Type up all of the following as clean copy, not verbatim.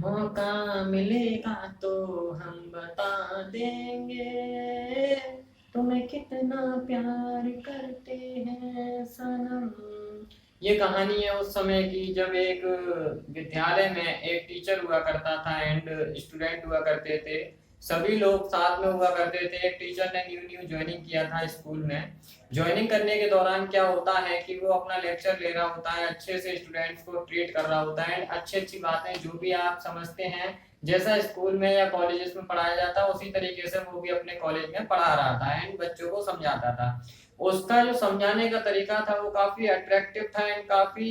मौका मिलेगा तो हम बता देंगे तुम्हें कितना प्यार करते हैं सनम। ये कहानी है उस समय की जब एक विद्यालय में एक टीचर हुआ करता था एंड स्टूडेंट हुआ करते थे। सभी लोग साथ में हुआ करते थे। एक टीचर ने न्यू न्यू ज्वाइनिंग किया था स्कूल में। ज्वाइनिंग करने के दौरान क्या होता है कि वो अपना लेक्चर ले रहा होता है, अच्छे से स्टूडेंट्स को ट्रीट कर रहा होता है, अच्छी अच्छी बातें जो भी आप समझते हैं जैसा स्कूल में या कॉलेजेस में पढ़ाया जाता है उसी तरीके से वो भी अपने कॉलेज में पढ़ा रहा था एंड बच्चों को समझाता था। उसका जो समझाने का तरीका था वो काफी अट्रैक्टिव था एंड काफी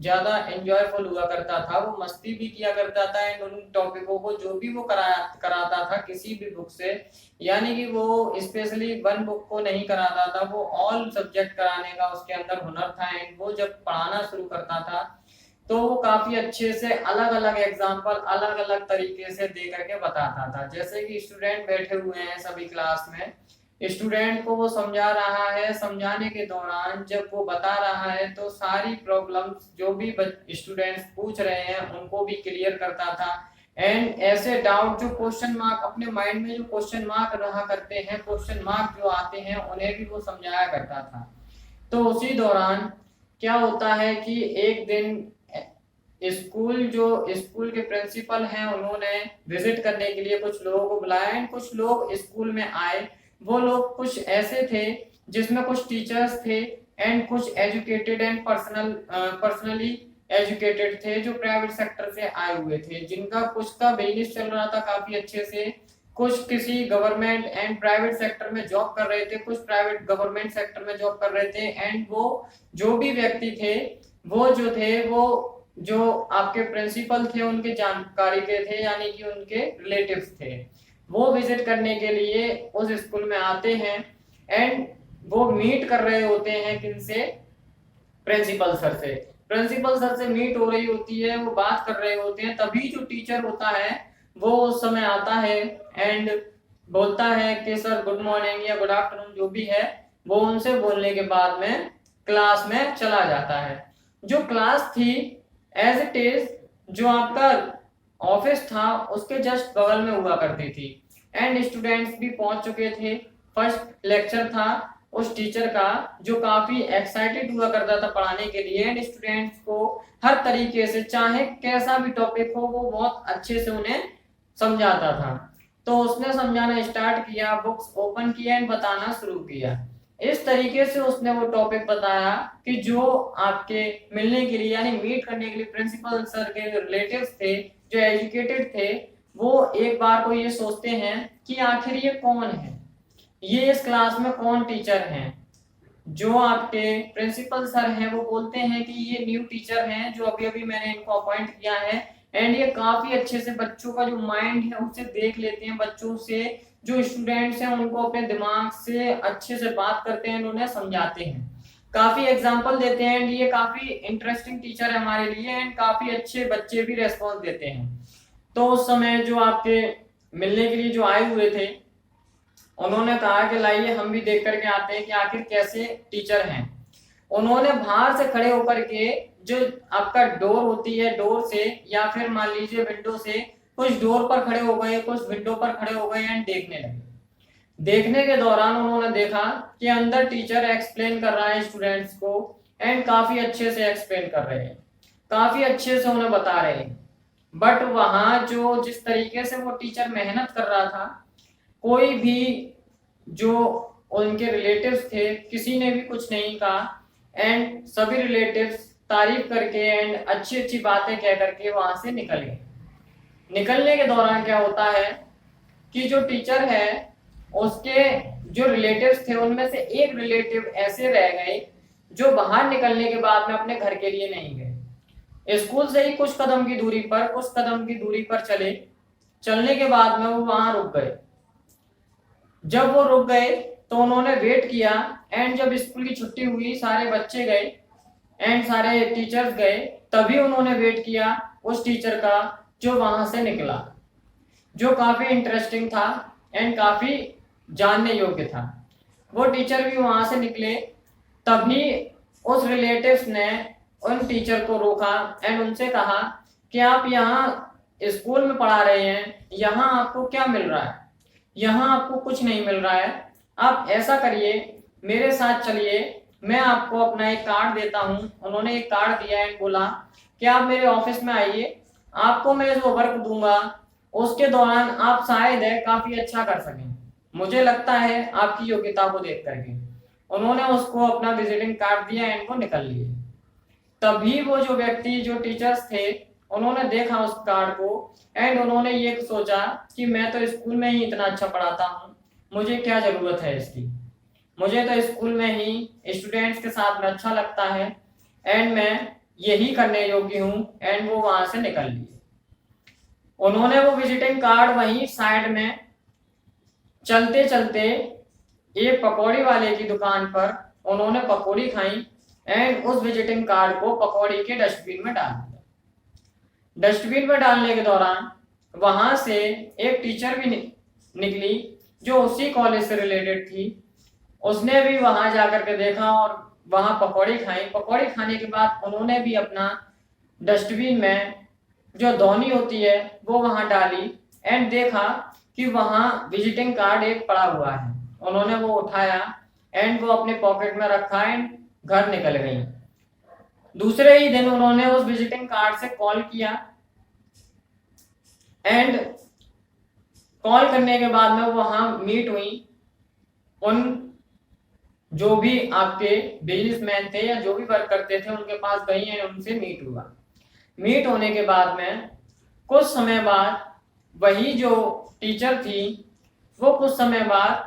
ज्यादा एंजॉयफुल हुआ करता था। वो मस्ती भी किया करता था एंड उन टॉपिकों को जो भी वो कराता था किसी भी बुक से, यानी कि वो स्पेशली वन बुक को नहीं कराता था, वो ऑल सब्जेक्ट कराने का उसके अंदर हुनर था एंड वो जब पढ़ाना शुरू करता था तो वो काफी अच्छे से अलग अलग एग्जाम्पल अलग अलग तरीके से दे करके बताता था। जैसे कि स्टूडेंट बैठे हुए हैं सभी क्लास में, स्टूडेंट को वो समझा रहा है, समझाने के दौरान जब वो बता रहा है तो सारी प्रॉब्लम्स जो भी स्टूडेंट्स पूछ रहे हैं उनको भी क्लियर करता था एंड ऐसे डाउट जो क्वेश्चन मार्क अपने माइंड में जो क्वेश्चन मार्क रहा करते हैं, क्वेश्चन मार्क जो आते हैं उन्हें भी वो समझाया करता था। तो उसी दौरान क्या होता है कि एक दिन स्कूल के प्रिंसिपल हैं उन्होंने विजिट करने के लिए कुछ लोगों को बुलाया एंड कुछ लोग स्कूल में आए। वो लोग कुछ ऐसे थे जिसमें कुछ टीचर्स थे एंड कुछ एजुकेटेड एंड पर्सनली एजुकेटेड थे जो प्राइवेट सेक्टर से आए हुए थे, जिनका कुछ का बिजनेस चल रहा था काफी अच्छे से, कुछ किसी गवर्नमेंट एंड प्राइवेट सेक्टर में जॉब कर रहे थे, कुछ प्राइवेट गवर्नमेंट सेक्टर में जॉब कर रहे थे एंड वो जो भी व्यक्ति थे वो जो आपके प्रिंसिपल थे उनके जानकारी के थे, यानी कि उनके रिलेटिव्स थे। वो विजिट करने के लिए उस स्कूल में आते हैं एंड वो मीट कर रहे होते हैं किनसे, प्रिंसिपल सर से। प्रिंसिपल सर से मीट हो रही होती है, वो बात कर रहे होते हैं, तभी जो टीचर होता है वो उस समय आता है एंड बोलता है कि सर गुड मॉर्निंग या गुड आफ्टरनून जो भी है, वो उनसे बोलने के बाद में क्लास में चला जाता है। जो क्लास थी एज इट इज जो आपका ऑफिस था उसके जस्ट बगल में हुआ करती थी एंड स्टूडेंट्स भी पहुंच चुके थे। फर्स्ट लेक्चर था उस टीचर का जो काफी एक्साइटेड हुआ करता था पढ़ाने के लिए एंड स्टूडेंट्स को हर तरीके से चाहे कैसा भी टॉपिक हो वो बहुत अच्छे से उन्हें समझाता था। तो उसने समझाना स्टार्ट किया, बुक्स ओपन किया एंड बताना शुरू किया। इस तरीके से उसने वो टॉपिक बताया कि जो आपके मिलने के लिए यानी मीट करने के लिए प्रिंसिपल सर के रिलेटिव्स थे जो एजुकेटेड थे, वो एक बार को ये सोचते हैं कि आखिर ये कौन है, ये इस क्लास में कौन टीचर हैं। जो आपके प्रिंसिपल सर हैं वो बोलते हैं कि ये न्यू टीचर हैं जो अभी अभी मैंने इनको अपॉइंट किया है एंड ये काफी अच्छे से बच्चों का जो माइंड है उसे देख लेते हैं, बच्चों से जो स्टूडेंट्स हैं उनको अपने दिमाग से अच्छे से बात करते हैं, उन्हें समझाते हैं, काफी एग्जाम्पल देते हैं एंड ये काफी इंटरेस्टिंग टीचर है हमारे लिए एंड काफी अच्छे बच्चे भी रेस्पॉन्स देते हैं। तो उस समय जो आपके मिलने के लिए जो आए हुए थे उन्होंने कहा कि लाइए हम भी देख करके आते हैं कि आखिर कैसे टीचर हैं। उन्होंने बाहर से खड़े होकर के जो आपका डोर होती है डोर से या फिर मान लीजिए विंडो से, कुछ डोर पर खड़े हो गए कुछ विंडो पर खड़े हो गए एंड देखने लगे। देखने के दौरान उन्होंने देखा कि अंदर टीचर एक्सप्लेन कर रहा है स्टूडेंट्स को एंड काफी अच्छे से एक्सप्लेन कर रहे हैं, काफी अच्छे से उन्हें बता रहे हैं। बट वहां जो जिस तरीके से वो टीचर मेहनत कर रहा था, कोई भी जो उनके रिलेटिव्स थे किसी ने भी कुछ नहीं कहा एंड सभी रिलेटिव्स तारीफ करके एंड अच्छी अच्छी बातें कह करके वहां से निकल गए। निकलने के दौरान क्या होता है कि जो टीचर है उसके जो रिलेटिव्स थे उनमें से एक रिलेटिव ऐसे रह गए जो बाहर निकलने के बाद में अपने घर के लिए नहीं गए। स्कूल से ही कुछ कदम की दूरी पर चले, चलने के बाद में वो वहां रुक गए। जब वो रुक गए तो उन्होंने वेट किया एंड जब स्कूल की छुट्टी हुई सारे बच्चे गए एंड सारे टीचर्स गए, तभी उन्होंने वेट किया उस टीचर का जो वहां से निकला, जो काफी इंटरेस्टिंग था एंड काफी जानने योग्य था। वो टीचर भी वहां से निकले, तभी उस रिलेटिव्स ने उन टीचर को रोका एंड उनसे कहा कि आप यहाँ स्कूल में पढ़ा रहे हैं, यहाँ आपको क्या मिल रहा है? यहाँ आपको कुछ नहीं मिल रहा है। आप ऐसा करिए, मेरे साथ चलिए, मैं आपको अपना एक कार्ड देता हूँ। उन्होंने एक कार्ड दिया एंड बोला कि आप मेरे ऑफिस में आइए, आपको मैं जो वर्क दूंगा उसके दौरान आप शायद है काफी अच्छा कर सकें, मुझे लगता है आपकी योग्यता को देख करके। उन्होंने उसको अपना विजिटिंग कार्ड दिया एंड वो निकल लिए। तभी वो जो व्यक्ति, जो टीचर्स थे, उन्होंने देखा उस कार्ड को एंड उन्होंने ये सोचा कि मैं तो स्कूल में ही इतना अच्छा पढ़ाता हूँ, मुझे क्या जरूरत है इसकी, मुझे तो स्कूल में ही स्टूडेंट्स के साथ में अच्छा लगता है एंड मैं यही करने योग्य हूँ। एंड वो वहां से निकल लिए। उन्होंने वो विजिटिंग कार्ड वहीं साइड में चलते चलते एक पकौड़ी वाले की दुकान पर उन्होंने पकौड़ी खाई एंड उस विजिटिंग कार्ड को पकौड़ी के डस्टबिन में डाल दिया। डस्टबिन में डालने के दौरान वहां से एक टीचर भी निकली जो उसी कॉलेज से रिलेटेड थी। उसने भी वहां जाकर के देखा और वहां पकौड़ी खाई। पकौड़ी खाने के बाद उन्होंने भी अपना डस्टबिन में जो धौनी होती है वो वहां डाली एंड देखा कि वहां विजिटिंग कार्ड एक पड़ा हुआ है। उन्होंने वो उठाया एंड वो अपने पॉकेट में रखा एंड घर निकल गई। दूसरे ही दिन उन्होंने उस विजिटिंग कार्ड से कॉल किया एंड कॉल करने के बाद में वहां मीट हुई। उन जो भी आपके बिजनेसमैन थे या जो भी वर्क करते थे उनके पास गई एंड उनसे मीट हुआ। मीट होने के बाद में कुछ समय बाद वही जो टीचर थी वो कुछ समय बाद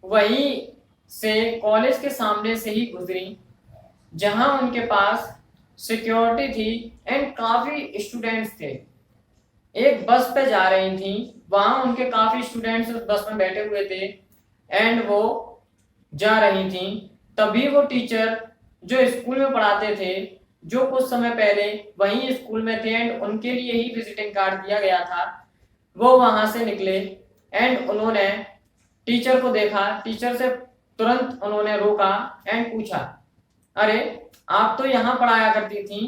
वही से कॉलेज के सामने से ही गुजरी जहां उनके पास सिक्योरिटी थी एंड काफी स्टूडेंट्स थे। एक बस पे जा रही थी, वहां उनके काफी स्टूडेंट्स उस बस में बैठे हुए थे एंड वो जा रही थी। तभी वो टीचर जो स्कूल में पढ़ाते थे, जो कुछ समय पहले वही स्कूल में थे एंड उनके लिए ही विजिटिंग कार्ड दिया गया था, वो वहां से निकले एंड उन्होंने टीचर को देखा। टीचर से तुरंत उन्होंने रोका एंड पूछा, अरे आप तो यहाँ पढ़ाया करती थी,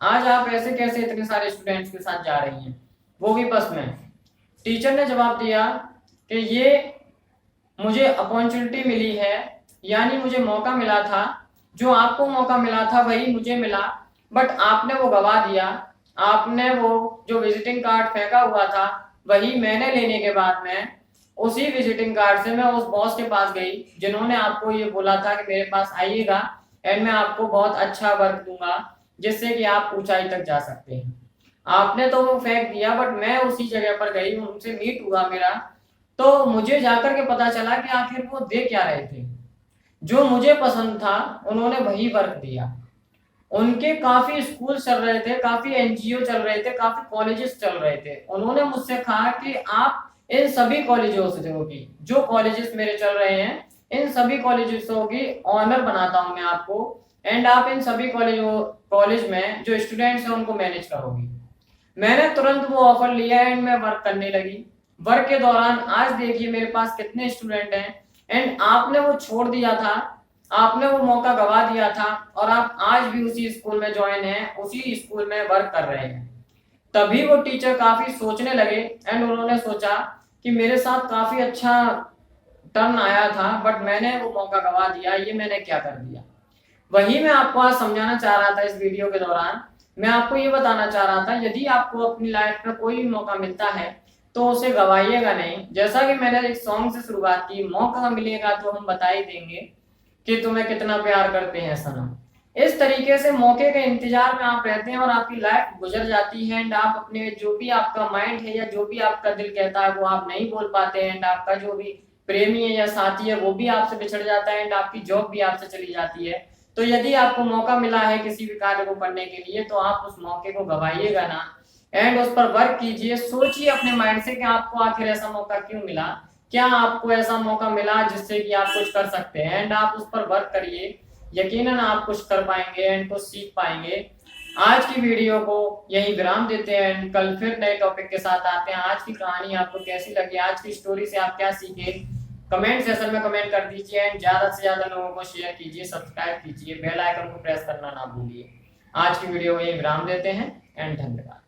आज आप ऐसे कैसे इतने सारे स्टूडेंट्स के साथ जा रही हैं, वो भी बस में? टीचर ने जवाब दिया कि ये मुझे अपॉर्चुनिटी मिली है, यानी मुझे मौका मिला था, जो आपको मौका मिला था वही मुझे मिला, बट आपने वो गवा दिया। आपने वो जो विजिटिंग कार्ड फेंका हुआ था वही मैंने लेने के बाद में उसी विजिटिंग कार्ड से मैं उस बॉस के पास गई जिन्होंने आपको ये बोला था कि मेरे पास आइएगा एंड मैं आपको बहुत अच्छा वर्क दूंगा जिससे कि आप ऊंचाई तक जा सकते हैं। आपने तो वो फेंक दिया, बट मैं उसी जगह पर गई, उनसे मीट हुआ मेरा, तो मुझे जाकर के पता चला कि आखिर वो दे क्या रहे थे। जो मुझे पसंद था उन्होंने वही वर्क दिया। उनके काफी स्कूल चल रहे थे, काफी एनजीओ चल रहे थे, काफी कॉलेजेस चल रहे थे। उन्होंने मुझसे कहा कि आप इन सभी कॉलेजों से होगी, जो कॉलेजेस मेरे चल रहे हैं इन सभी कॉलेजों की ऑनर बनाता हूं मैं आपको एंड आप इन सभी कॉलेज में जो स्टूडेंट्स हैं उनको मैनेज करोगी। मैंने तुरंत वो ऑफर लिया एंड मैं वर्क करने लगी। वर्क के दौरान आज देखिए मेरे पास कितने स्टूडेंट हैं एंड आपने वो छोड़ दिया था, आपने वो मौका गवा दिया था और आप आज भी उसी स्कूल में ज्वाइन हैं, उसी स्कूल में वर्क कर रहे हैं। तभी वो टीचर काफी सोचने लगे एंड उन्होंने सोचा कि मेरे साथ काफी अच्छा टर्न आया था, बट मैंने वो मौका गवा दिया, ये मैंने क्या कर दिया। वही मैं आपको आज समझाना चाह रहा था। इस वीडियो के दौरान मैं आपको ये बताना चाह रहा था, यदि आपको अपनी लाइफ में कोई भी मौका मिलता है तो उसे गवाइएगा नहीं। जैसा कि मैंने एक सॉन्ग से शुरुआत की, मौका मिलेगा तो हम बता ही देंगे कि तुम्हें कितना प्यार करते हैं सनम। इस तरीके से मौके के इंतजार में आप रहते हैं और आपकी लाइफ गुजर जाती है एंड आप अपने जो भी आपका माइंड है या जो भी आपका दिल कहता है वो आप नहीं बोल पाते हैं एंड आपका जो भी प्रेमी है या साथी है वो भी आपसे बिछड़ जाता है एंड आपकी जॉब भी आपसे चली जाती है। तो यदि आपको मौका मिला है किसी भी कार्य को करने के लिए तो आप उस मौके को गवाइएगा ना एंड उस पर वर्क कीजिए। सोचिए अपने माइंड से कि आपको आखिर ऐसा मौका क्यों मिला, क्या आपको ऐसा मौका मिला जिससे कि आप कुछ कर सकते हैं एंड आप उस पर वर्क करिए। यकीनन आप कुछ कर पाएंगे एंड कुछ सीख पाएंगे। आज की वीडियो को यही विराम देते हैं एंड कल फिर नए टॉपिक के साथ आते हैं। आज की कहानी आपको कैसी लगी, आज की स्टोरी से आप क्या सीखे, कमेंट सेशन में कमेंट कर दीजिए एंड ज्यादा से ज्यादा लोगों को शेयर कीजिए, सब्सक्राइब कीजिए, बेल आइकन को प्रेस करना ना भूलिए। आज की वीडियो को यही विराम देते हैं एंड धन्यवाद।